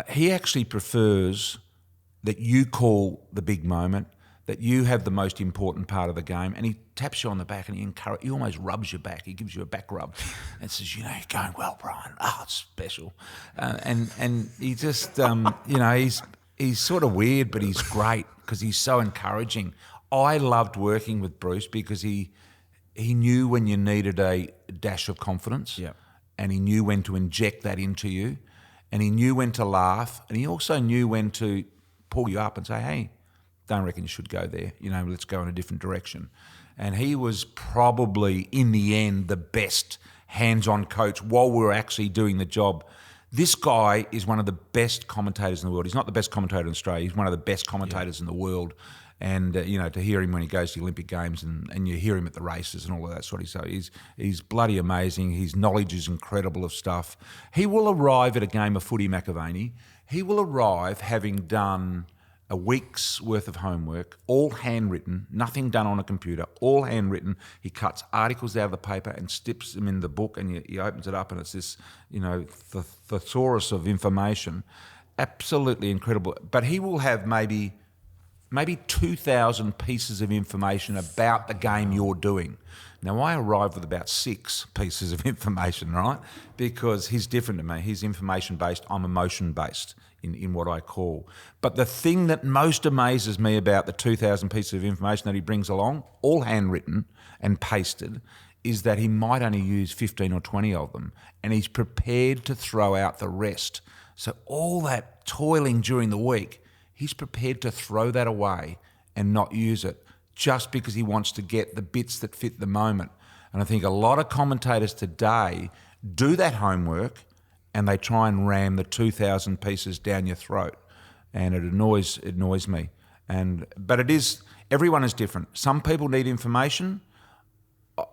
He actually prefers that you call the big moment, that you have the most important part of the game, and he taps you on the back and he almost rubs your back. He gives you a back rub and says, you're going well, Brian. Oh, it's special. And he just, he's sort of weird, but he's great because he's so encouraging. I loved working with Bruce because he knew when you needed a dash of confidence, and he knew when to inject that into you, and he knew when to laugh, and he also knew when to pull you up and say, hey, don't reckon you should go there. Let's go in a different direction. And he was probably, in the end, the best hands-on coach while we were actually doing the job. This guy is one of the best commentators in the world. He's not the best commentator in Australia. He's one of the best commentators in the world. And, to hear him when he goes to the Olympic Games and you hear him at the races and all of that sort of stuff, he's bloody amazing. His knowledge is incredible of stuff. He will arrive at a game of footy, McAvaney. He will arrive having done a week's worth of homework, all handwritten, nothing done on a computer, all handwritten. He cuts articles out of the paper and sticks them in the book, and he opens it up and it's this, thesaurus of information. Absolutely incredible. But he will have maybe 2,000 pieces of information about the game you're doing. Now, I arrive with about 6 pieces of information, right? Because he's different to me. He's information-based. I'm emotion-based in what I call. But the thing that most amazes me about the 2,000 pieces of information that he brings along, all handwritten and pasted, is that he might only use 15 or 20 of them, and he's prepared to throw out the rest. So all that toiling during the week, he's prepared to throw that away and not use it just because he wants to get the bits that fit the moment. And I think a lot of commentators today do that homework and they try and ram the 2,000 pieces down your throat. And it annoys me. But everyone is different. Some people need information.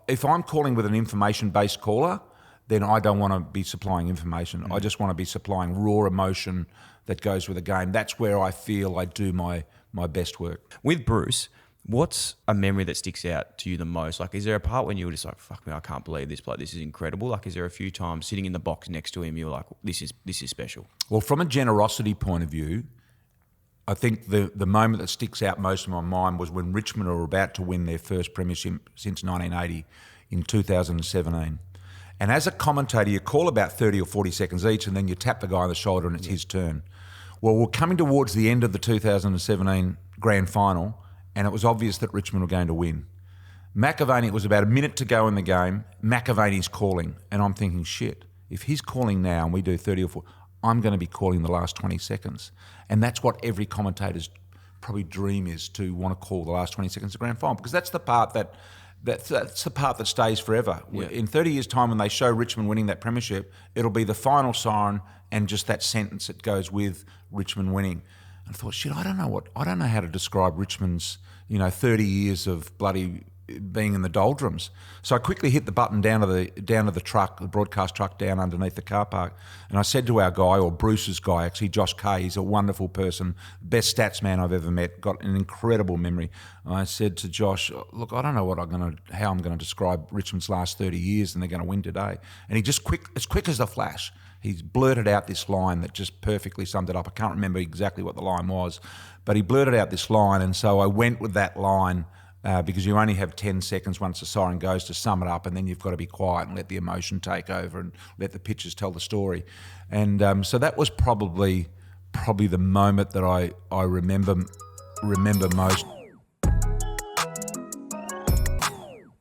If I'm calling with an information-based caller, then I don't want to be supplying information. I just want to be supplying raw emotion that goes with the game. That's where I feel I do my best work. With Bruce, what's a memory that sticks out to you the most? Like, is there a part when you were just like, fuck me, I can't believe this, like, this is incredible? Like, is there a few times sitting in the box next to him, you're like, this is special? Well, from a generosity point of view, I think the moment that sticks out most in my mind was when Richmond were about to win their first premiership since 1980 in 2017. And as a commentator, you call about 30 or 40 seconds each, and then you tap the guy on the shoulder and it's his turn. Well, we're coming towards the end of the 2017 grand final, and it was obvious that Richmond were going to win. McAvaney, it was about a minute to go in the game, McAvaney's calling, and I'm thinking, shit, if he's calling now and we do 30 or 40, I'm going to be calling the last 20 seconds. And that's what every commentator's probably dream is, to want to call the last 20 seconds of the grand final, because that's the part that's the part that stays forever. Yeah. In 30 years' time, when they show Richmond winning that premiership, it'll be the final siren and just that sentence that goes with Richmond winning. And I thought, shit, I don't know how to describe Richmond's 30 years of bloody being in the doldrums. So I quickly hit the button down to the truck, the broadcast truck down underneath the car park, and I said to our guy, or Bruce's guy actually, Josh Kay, he's a wonderful person, best stats man I've ever met, got an incredible memory. And I said to Josh, look, I don't know how I'm going to describe Richmond's last 30 years, and they're going to win today. And he just as quick as a flash, he blurted out this line that just perfectly summed it up. I can't remember exactly what the line was, but he blurted out this line, and so I went with that line. Because you only have 10 seconds once the siren goes to sum it up, and then you've got to be quiet and let the emotion take over and let the pictures tell the story. And so that was probably the moment that I remember most.